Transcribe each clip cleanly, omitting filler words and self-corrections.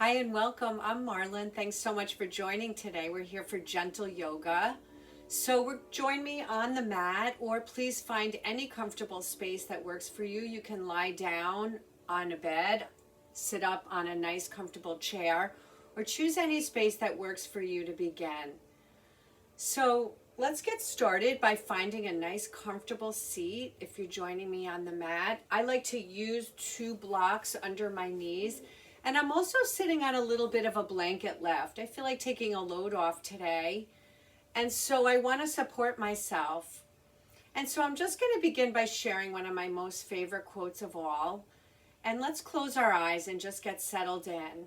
Hi and welcome. I'm Marlon. Thanks so much for joining today. We're here for gentle yoga. So join me on the mat, or please find any comfortable space that works for you. You can lie down on a bed, sit up on a nice comfortable chair, or choose any space that works for you to begin. So let's get started by finding a nice comfortable seat. If you're joining me on the mat, I like to use 2 blocks under my knees. And I'm also sitting on a little bit of a blanket left. I feel like taking a load off today. And so I want to support myself. And so I'm just going to begin by sharing one of my most favorite quotes of all. And let's close our eyes and just get settled in.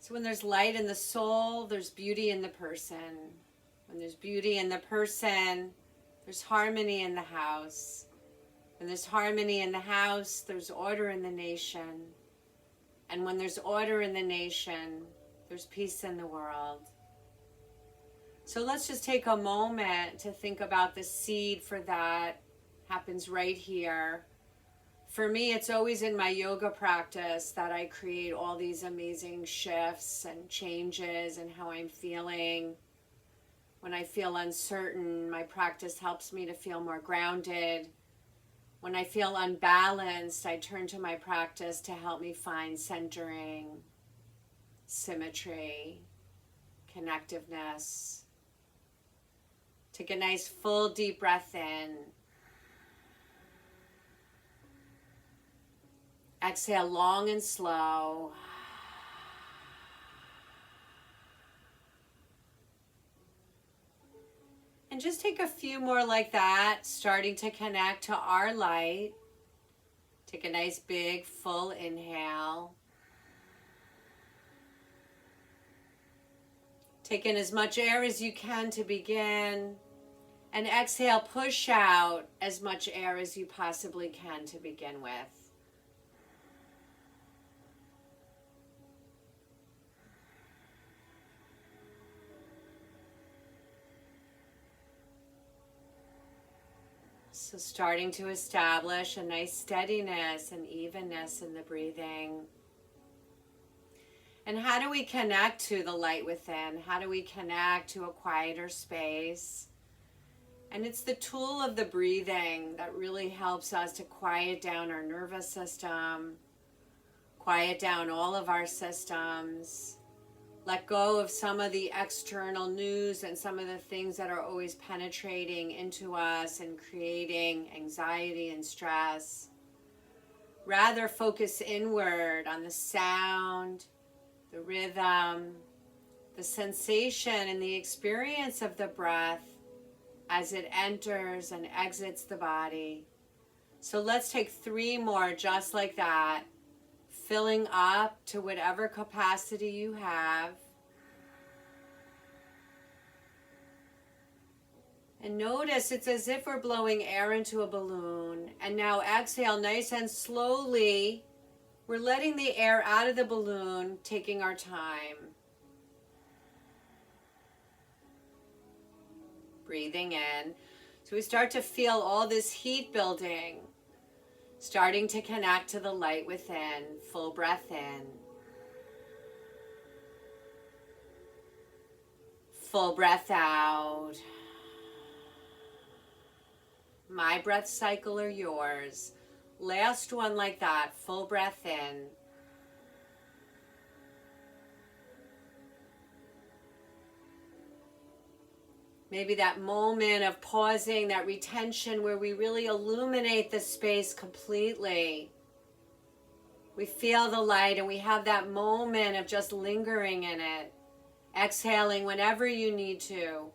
So when there's light in the soul, there's beauty in the person. When there's beauty in the person, there's harmony in the house. When there's harmony in the house, there's order in the nation. And when there's order in the nation, there's peace in the world. So let's just take a moment to think about the seed for that. Happens right here. For me, it's always in my yoga practice that I create all these amazing shifts and changes in how I'm feeling. When I feel uncertain, my practice helps me to feel more grounded. When I feel unbalanced, I turn to my practice to help me find centering, symmetry, connectiveness. Take a nice full deep breath in. Exhale long and slow. And just take a few more like that, starting to connect to our light. Take a nice big full inhale. Take in as much air as you can to begin. And exhale, push out as much air as you possibly can to begin with. So starting to establish a nice steadiness and evenness in the breathing. And how do we connect to the light within? How do we connect to a quieter space? And it's the tool of the breathing that really helps us to quiet down our nervous system, quiet down all of our systems, let go of some of the external news and some of the things that are always penetrating into us and creating anxiety and stress. Rather focus inward on the sound, the rhythm, the sensation and the experience of the breath as it enters and exits the body. So let's take 3 more just like that, filling up to whatever capacity you have. And notice it's as if we're blowing air into a balloon. And now exhale nice and slowly. We're letting the air out of the balloon, taking our time. Breathing in. So we start to feel all this heat building, starting to connect to the light within. Full breath in. Full breath out. My breath cycle or yours. Last one like that. Full breath in. Maybe that moment of pausing, that retention where we really illuminate the space completely. We feel the light and we have that moment of just lingering in it. Exhaling whenever you need to.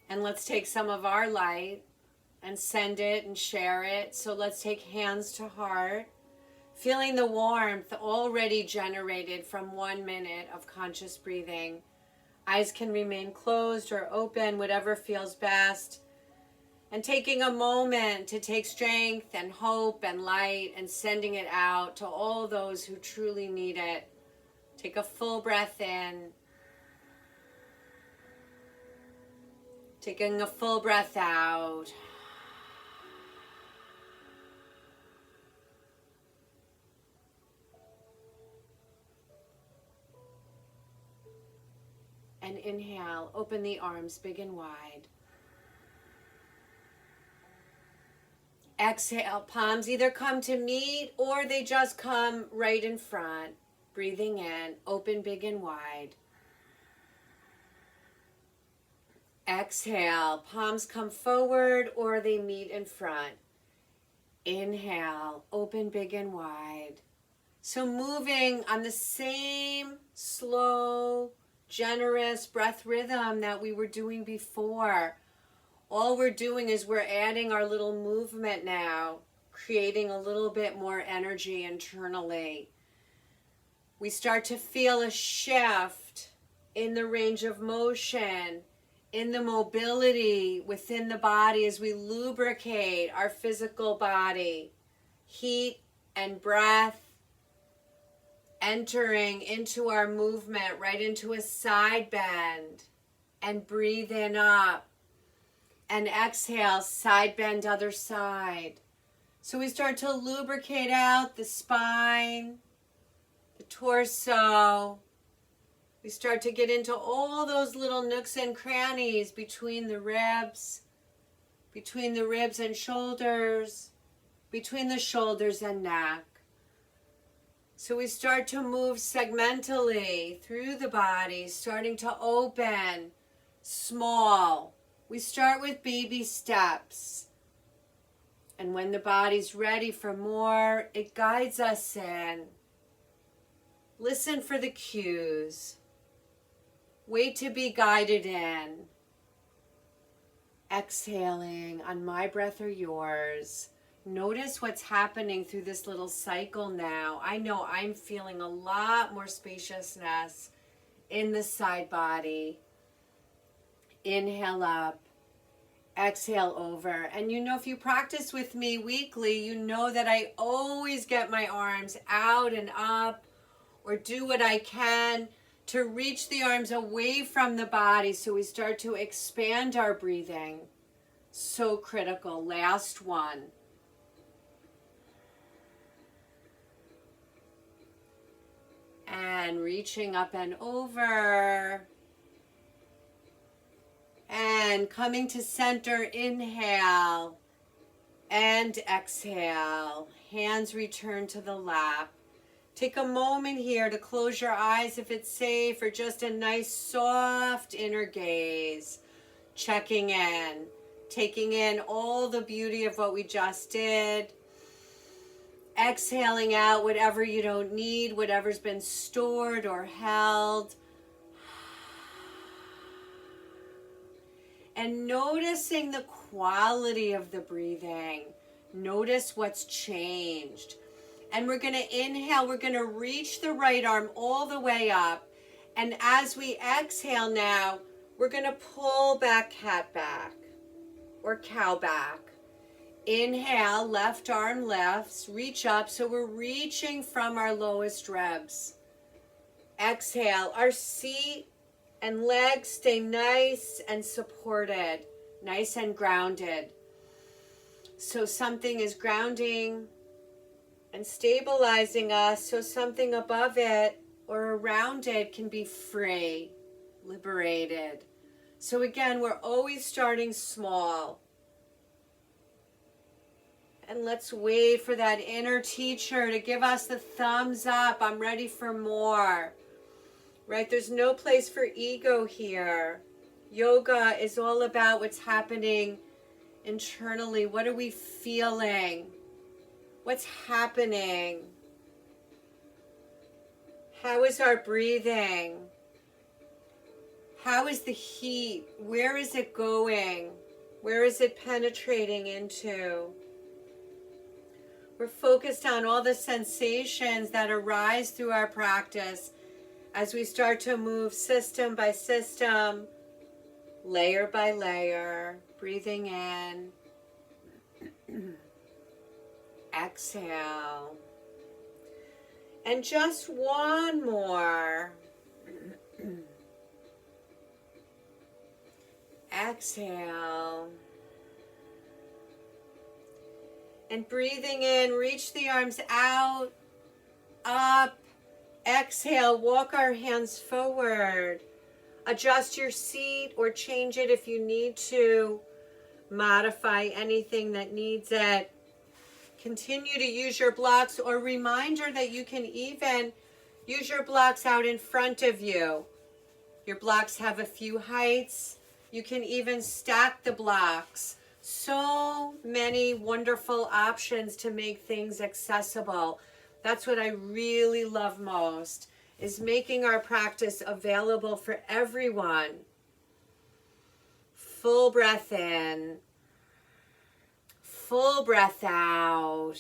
And let's take some of our light and send it and share it. So let's take hands to heart. Feeling the warmth already generated from 1 minute of conscious breathing. Eyes can remain closed or open, whatever feels best. And taking a moment to take strength and hope and light and sending it out to all those who truly need it. Take a full breath in. Taking a full breath out. And inhale, open the arms big and wide. Exhale, palms either come to meet or they just come right in front. Breathing in, open big and wide. Exhale, palms come forward or they meet in front. Inhale, open big and wide. So moving on the same slow, generous breath rhythm that we were doing before. All we're doing is we're adding our little movement now, creating a little bit more energy internally. We start to feel a shift in the range of motion, in the mobility within the body as we lubricate our physical body. Heat and breath entering into our movement, right into a side bend, and breathe in up. And exhale, side bend, other side. So we start to lubricate out the spine, the torso. We start to get into all those little nooks and crannies between the ribs and shoulders, between the shoulders and neck. So we start to move segmentally through the body, starting to open small. We start with baby steps. And when the body's ready for more, it guides us in. Listen for the cues. Wait to be guided in. Exhaling on my breath or yours. Notice what's happening through this little cycle now. I know I'm feeling a lot more spaciousness in the side body. Inhale up, exhale over. And you know, if you practice with me weekly, you know that I always get my arms out and up or do what I can to reach the arms away from the body so we start to expand our breathing. So critical. Last one. And reaching up and over. And coming to center, inhale and exhale. Hands return to the lap. Take a moment here to close your eyes if it's safe, or just a nice soft inner gaze. Checking in, taking in all the beauty of what we just did. Exhaling out whatever you don't need, whatever's been stored or held. And noticing the quality of the breathing. Notice what's changed. And we're going to inhale, we're going to reach the right arm all the way up. And as we exhale now, we're going to pull back, cat back, or cow back. Inhale, left arm lifts, reach up. So we're reaching from our lowest ribs. Exhale, our seat and legs stay nice and supported, nice and grounded. So something is grounding and stabilizing us, so something above it or around it can be free, liberated. So again, we're always starting small. And let's wait for that inner teacher to give us the thumbs up. I'm ready for more. Right? There's no place for ego here. Yoga is all about what's happening internally. What are we feeling? What's happening? How is our breathing? How is the heat? Where is it going? Where is it penetrating into? We're focused on all the sensations that arise through our practice as we start to move system by system, layer by layer, breathing in, exhale, and just one more. Exhale. And breathing in, reach the arms out, up. Exhale, walk our hands forward. Adjust your seat or change it if you need to. Modify anything that needs it. Continue to use your blocks, or reminder that you can even use your blocks out in front of you. Your blocks have a few heights. You can even stack the blocks. So many wonderful options to make things accessible. That's what I really love most, is making our practice available for everyone. Full breath in. Full breath out.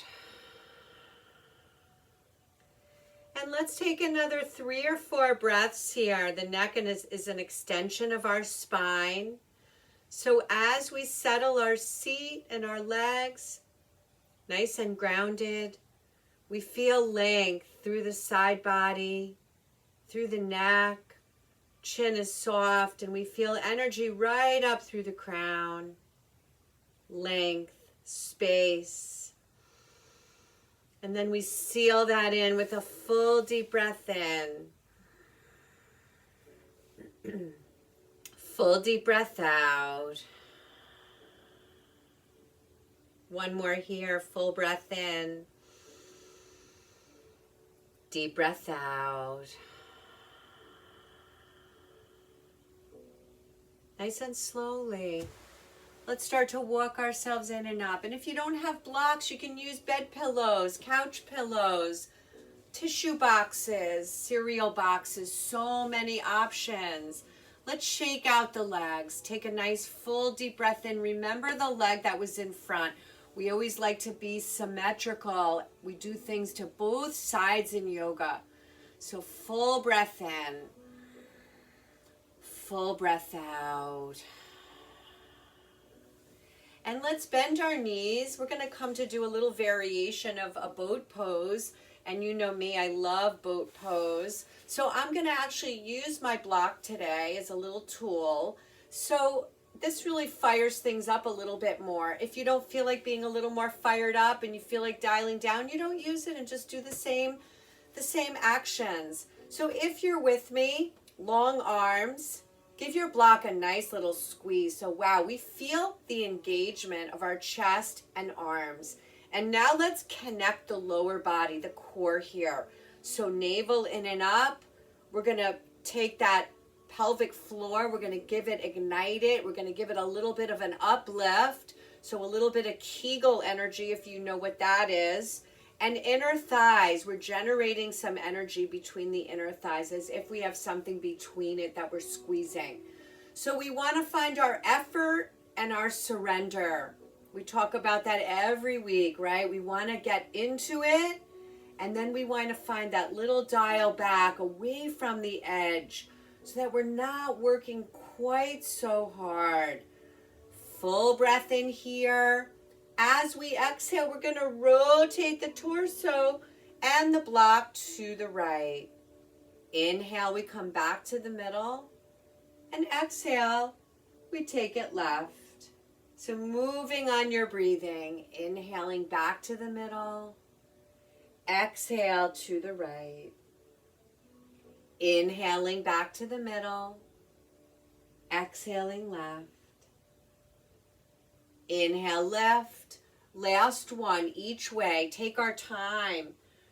And let's take another 3 or 4 breaths here. The neck is an extension of our spine. So as we settle our seat and our legs, nice and grounded, we feel length through the side body, through the neck. Chin is soft, and we feel energy right up through the crown. Length, space. And then we seal that in with a full deep breath in. Full deep breath out. One more here, full breath in. Deep breath out. Nice and slowly. Let's start to walk ourselves in and up. And if you don't have blocks, you can use bed pillows, couch pillows, tissue boxes, cereal boxes, so many options. Let's shake out the legs. Take a nice full deep breath in. Remember the leg that was in front. We always like to be symmetrical. We do things to both sides in yoga. So full breath in. Full breath out. And let's bend our knees. We're going to come to do a little variation of a boat pose. And you know me, I love boat pose. So I'm going to actually use my block today as a little tool. So this really fires things up a little bit more. If you don't feel like being a little more fired up and you feel like dialing down, you don't use it and just do the same actions. So if you're with me, long arms, give your block a nice little squeeze. So wow, we feel the engagement of our chest and arms. And now let's connect the lower body, the core here. So navel in and up. We're going to take that pelvic floor. We're going to give it, ignite it. We're going to give it a little bit of an uplift. So a little bit of Kegel energy, if you know what that is. And inner thighs, we're generating some energy between the inner thighs as if we have something between it that we're squeezing. So we want to find our effort and our surrender. We talk about that every week, right? We want to get into it, and then we want to find that little dial back away from the edge so that we're not working quite so hard. Full breath in here. As we exhale, we're going to rotate the torso and the block to the right. Inhale, we come back to the middle. And exhale, we take it left. So moving on your breathing, inhaling back to the middle. Exhale to the right. Inhaling back to the middle. Exhaling left. Inhale left. Last one each way. Take our time.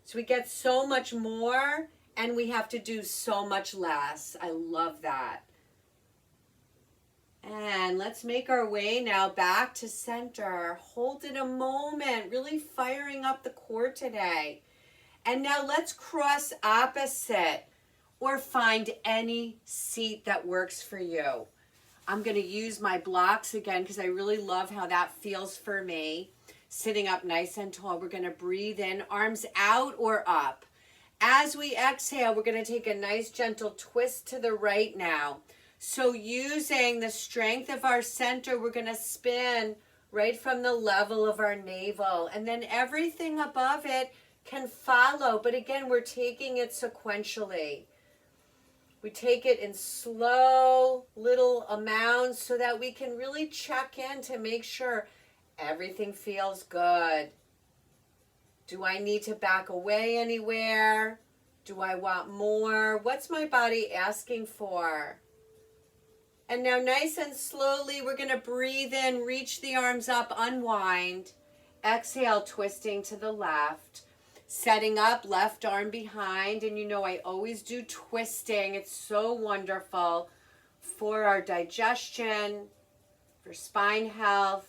So we get so much more and we have to do so much less. I love that. And let's make our way now back to center. Hold it a moment, really firing up the core today. And now let's cross opposite or find any seat that works for you. I'm going to use my blocks again because I really love how that feels for me. Sitting up nice and tall, we're going to breathe in, arms out or up. As we exhale, we're going to take a nice gentle twist to the right now. So using the strength of our center, we're going to spin right from the level of our navel. And then everything above it can follow. But again, we're taking it sequentially. We take it in slow little amounts so that we can really check in to make sure everything feels good. Do I need to back away anywhere? Do I want more? What's my body asking for? And now nice and slowly, we're going to breathe in, reach the arms up, unwind. Exhale, twisting to the left. Setting up, left arm behind. And you know I always do twisting. It's so wonderful for our digestion, for spine health.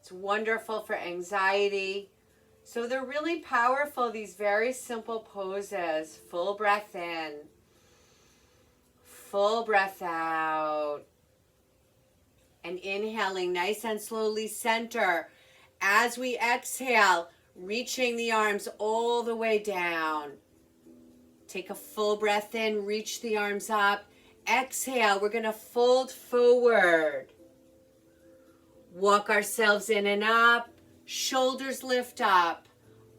It's wonderful for anxiety. So they're really powerful, these very simple poses. Full breath in. Full breath out. And inhaling nice and slowly, center. As we exhale, reaching the arms all the way down. Take a full breath in, reach the arms up. Exhale, we're going to fold forward. Walk ourselves in and up. Shoulders lift up.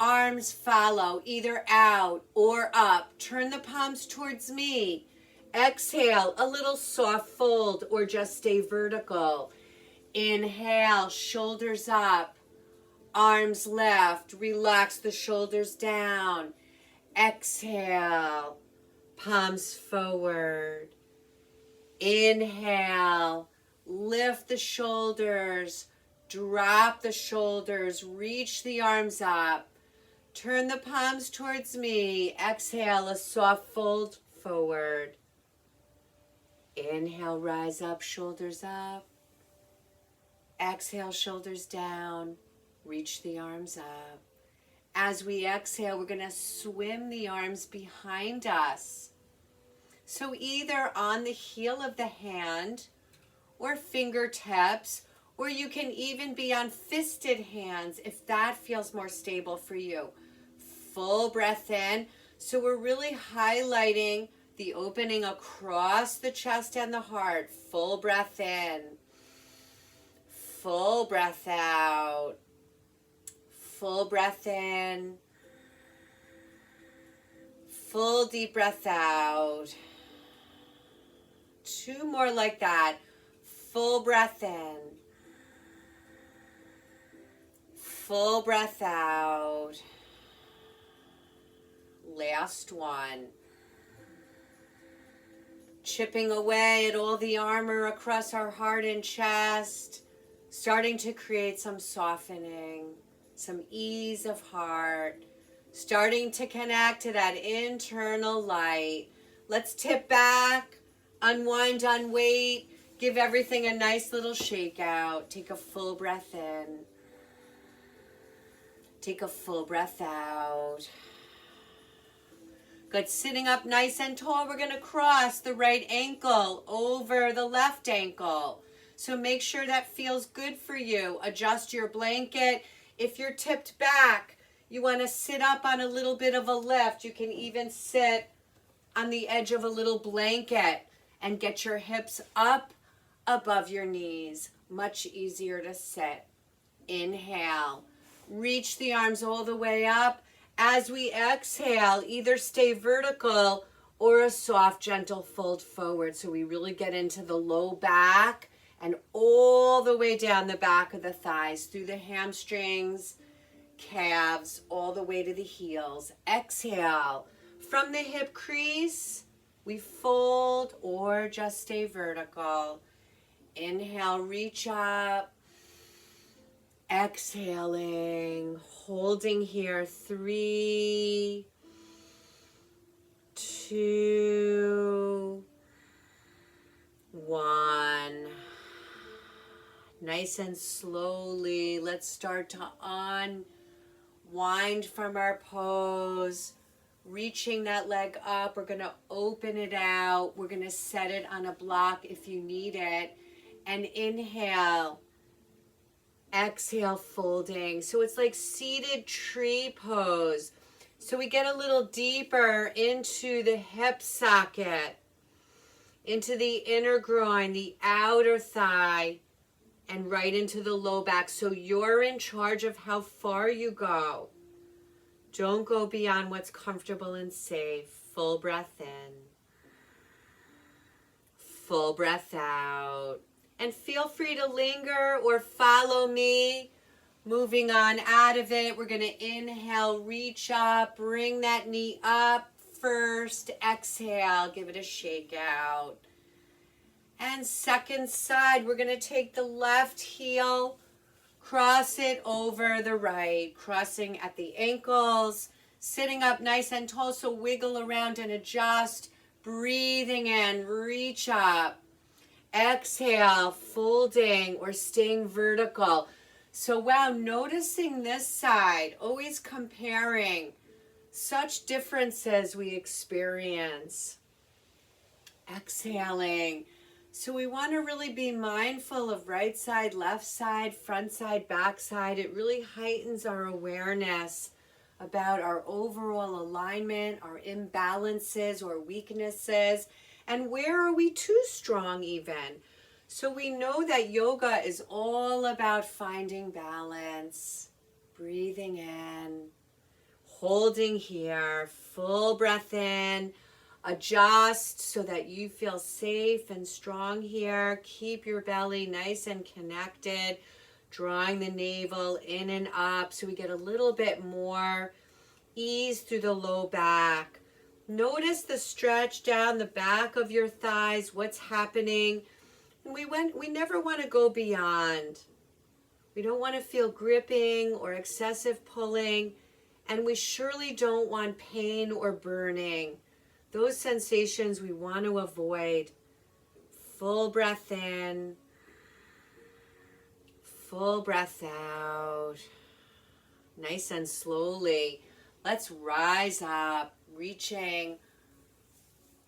Arms follow, either out or up. Turn the palms towards me. Exhale, a little soft fold or just stay vertical. Inhale, shoulders up. Arms left, relax the shoulders down. Exhale, palms forward. Inhale, lift the shoulders, drop the shoulders, reach the arms up. Turn the palms towards me. Exhale, a soft fold forward. Inhale, rise up, shoulders up. Exhale, shoulders down. Reach the arms up. As we exhale, we're going to swim the arms behind us. So either on the heel of the hand or fingertips, or you can even be on fisted hands if that feels more stable for you. Full breath in. So we're really highlighting the opening across the chest and the heart. Full breath in. Full breath out. Full breath in. Full deep breath out. 2 more like that. Full breath in. Full breath out. Last one. Chipping away at all the armor across our heart and chest. Starting to create some softening, some ease of heart. Starting to connect to that internal light. Let's tip back, unwind, unweight. Give everything a nice little shake out. Take a full breath in. Take a full breath out. Good. Sitting up nice and tall, we're going to cross the right ankle over the left ankle. So make sure that feels good for you. Adjust your blanket. If you're tipped back, you want to sit up on a little bit of a lift. You can even sit on the edge of a little blanket and get your hips up above your knees. Much easier to sit. Inhale. Reach the arms all the way up. As we exhale, either stay vertical or a soft, gentle fold forward. So we really get into the low back and all the way down the back of the thighs, through the hamstrings, calves, all the way to the heels. Exhale. From the hip crease, we fold or just stay vertical. Inhale, reach up. Exhaling, holding here. 3, 2, 1. Nice and slowly, let's start to unwind from our pose. Reaching that leg up, we're going to open it out. We're going to set it on a block if you need it. And inhale. Exhale, folding. So it's like seated tree pose. So we get a little deeper into the hip socket, into the inner groin, the outer thigh, and right into the low back. So you're in charge of how far you go. Don't go beyond what's comfortable and safe. Full breath in. Full breath out. And feel free to linger or follow me. Moving on out of it, we're going to inhale, reach up, bring that knee up first. Exhale, give it a shake out. And second side, we're going to take the left heel, cross it over the right, crossing at the ankles, sitting up nice and tall, so wiggle around and adjust. Breathing in, reach up. Exhale, folding or staying vertical. So wow, noticing this side, always comparing. Such differences we experience. Exhaling. So we want to really be mindful of right side, left side, front side, back side. It really heightens our awareness about our overall alignment, our imbalances or weaknesses, and where are we too strong even. So we know that yoga is all about finding balance. Breathing in, holding here, full breath in. Adjust so that you feel safe and strong here. Keep your belly nice and connected. Drawing the navel in and up so we get a little bit more ease through the low back. Notice the stretch down the back of your thighs, what's happening. And we never want to go beyond. We don't want to feel gripping or excessive pulling. And we surely don't want pain or burning. Those sensations we want to avoid. Full breath in. Full breath out. Nice and slowly. Let's rise up, reaching.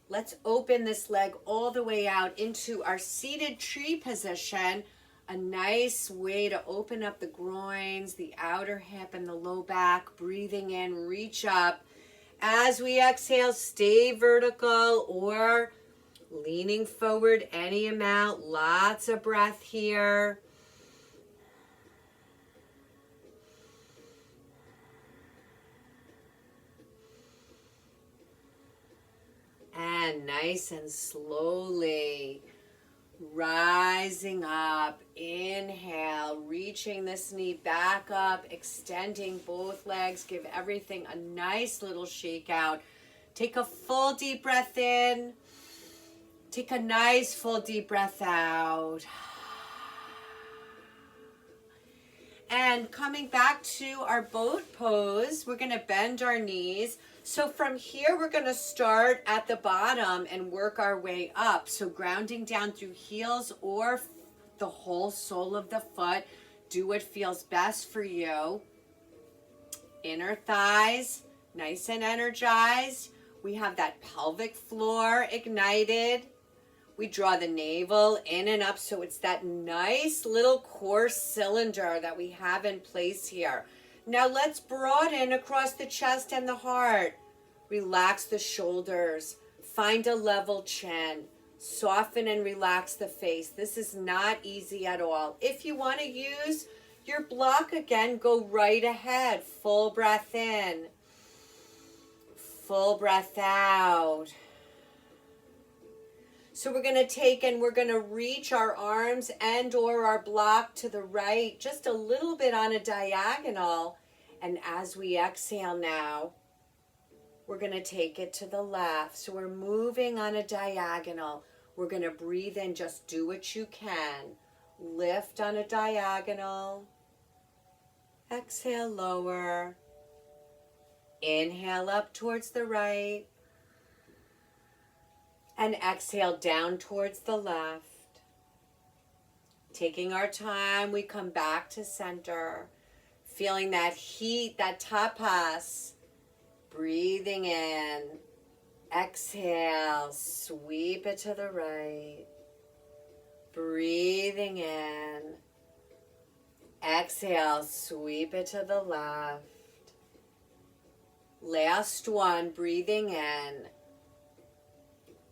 Let's open this leg all the way out into our seated tree position. A nice way to open up the groins, the outer hip, and the low back. Breathing in, reach up. As we exhale, stay vertical or leaning forward any amount. Lots of breath here. And nice and slowly rising up. Inhale, reaching this knee back up, extending both legs. Give everything a nice little shake out. Take a full deep breath in. Take a nice full deep breath out. And coming back to our boat pose, we're going to bend our knees. So from here, we're going to start at the bottom and work our way up. So grounding down through heels or the whole sole of the foot. Do what feels best for you. Inner thighs, nice and energized. We have that pelvic floor ignited. We draw the navel in and up, so it's that nice little core cylinder that we have in place here. Now let's broaden across the chest and the heart. Relax the shoulders. Find a level chin. Soften and relax the face. This is not easy at all. If you want to use your block again, go right ahead. Full breath in. Full breath out. So we're going to take and we're going to reach our arms and or our block to the right, just a little bit on a diagonal. And as we exhale now, we're going to take it to the left. So we're moving on a diagonal. We're going to breathe in, just do what you can. Lift on a diagonal. Exhale, lower. Inhale up towards the right. And exhale down towards the left. Taking our time, we come back to center. Feeling that heat, that tapas. Breathing in. Exhale, sweep it to the right. Breathing in. Exhale, sweep it to the left. Last one, breathing in.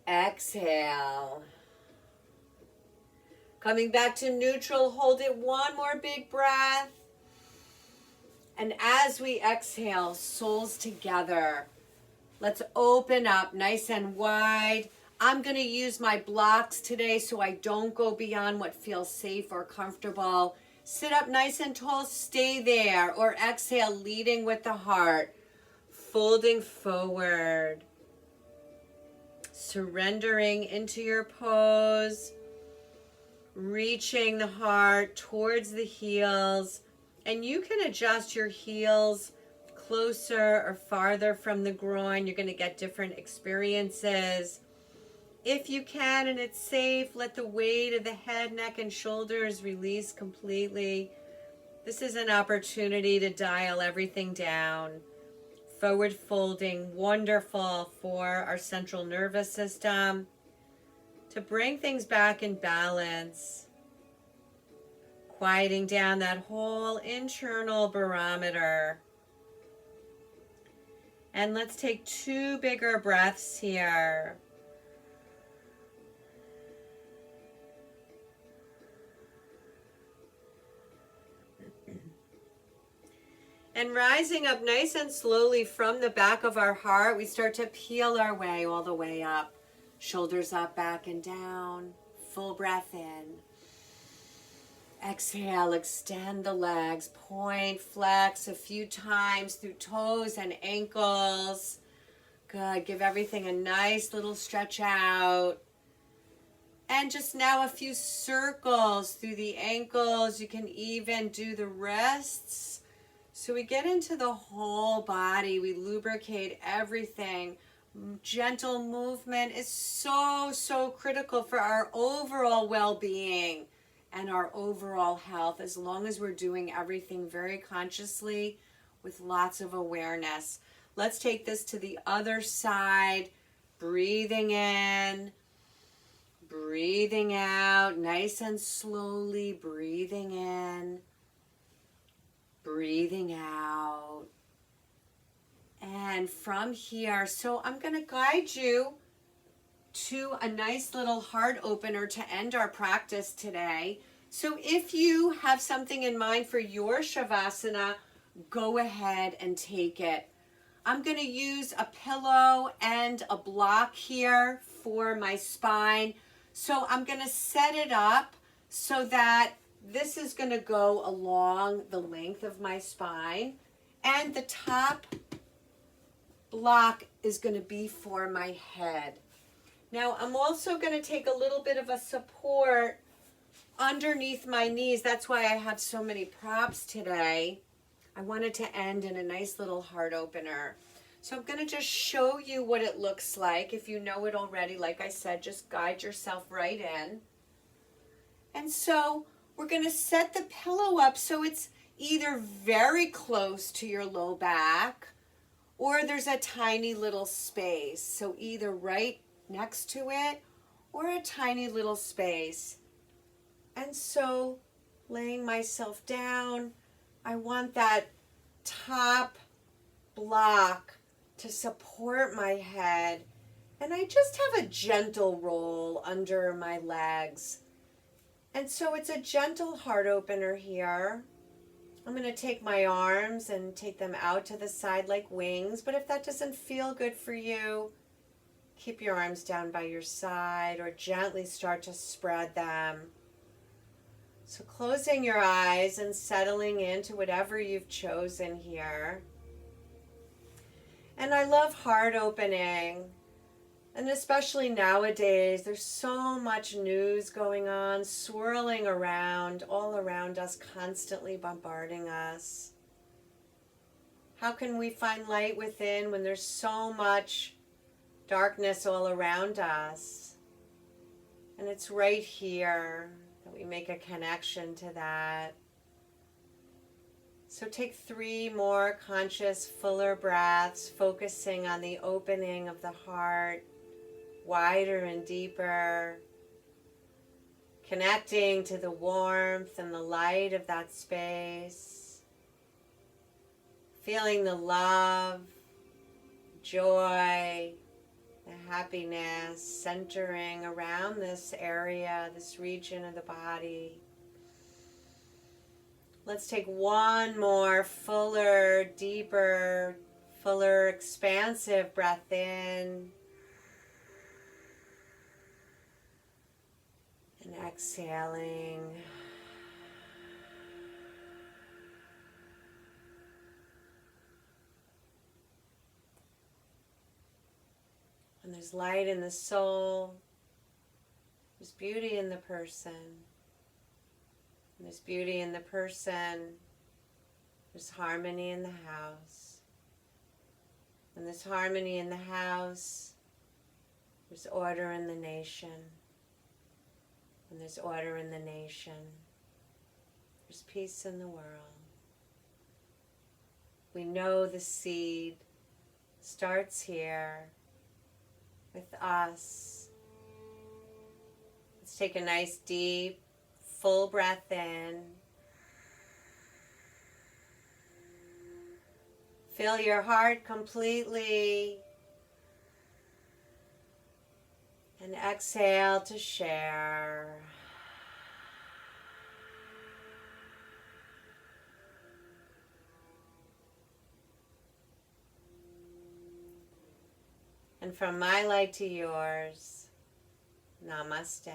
Exhale. Coming back to neutral, hold it one more big breath. And as we exhale, soles together. Let's open up nice and wide. I'm going to use my blocks today so I don't go beyond what feels safe or comfortable. Sit up nice and tall, stay there. Or exhale, leading with the heart. Folding forward. Surrendering into your pose. reaching the heart towards the heels. And you can adjust your heels closer or farther from the groin. You're going to get different experiences. If you can and it's safe, let the weight of the head, neck, and shoulders release completely. This is an opportunity to dial everything down. Forward folding, wonderful for our central nervous system, to bring things back in balance. Quieting down that whole internal barometer. And let's take 2 bigger breaths here. And rising up nice and slowly from the back of our heart, we start to peel our way all the way up. Shoulders up, back and down. Full breath in. Exhale, extend the legs. Point, flex a few times through toes and ankles. Good. Give everything a nice little stretch out. And just now a few circles through the ankles. You can even do the wrists. So we get into the whole body. We lubricate everything. Gentle movement is so, so critical for our overall well-being and our overall health, as long as we're doing everything very consciously with lots of awareness. Let's take this to the other side. Breathing in, breathing out, nice and slowly breathing in, breathing out. And from here, so I'm going to guide you to a nice little heart opener to end our practice today. So if you have something in mind for your Shavasana, go ahead and take it. I'm going to use a pillow and a block here for my spine. So I'm going to set it up so that this is going to go along the length of my spine, and the top block is going to be for my head. Now I'm also going to take a little bit of a support underneath my knees. That's why I have so many props today. I wanted to end in a nice little heart opener. So I'm going to just show you what it looks like. If you know it already, like I said, just guide yourself right in. And so we're going to set the pillow up so it's either very close to your low back or there's a tiny little space. So either right next to it or a tiny little space. And so laying myself down, I want that top block to support my head. And I just have a gentle roll under my legs. And so it's a gentle heart opener here. I'm going to take my arms and take them out to the side like wings. But if that doesn't feel good for you, keep your arms down by your side or gently start to spread them. So closing your eyes and settling into whatever you've chosen here. And I love heart opening. And especially nowadays, there's so much news going on, swirling around, all around us, constantly bombarding us. How can we find light within when there's so much darkness all around us? And it's right here that we make a connection to that. So take 3 more conscious, fuller breaths, focusing on the opening of the heart, wider and deeper, connecting to the warmth and the light of that space, feeling the love, joy, the happiness centering around this area, this region of the body. Let's take 1 more fuller, deeper, fuller, expansive breath in. And exhaling. And there's light in the soul. There's beauty in the person. There's beauty in the person. There's harmony in the house. And there's harmony in the house. There's order in the nation. And there's order in the nation. There's peace in the world. We know the seed starts here with us. Let's take a nice deep, full breath in. Fill your heart completely. And exhale to share. And from my light to yours, namaste.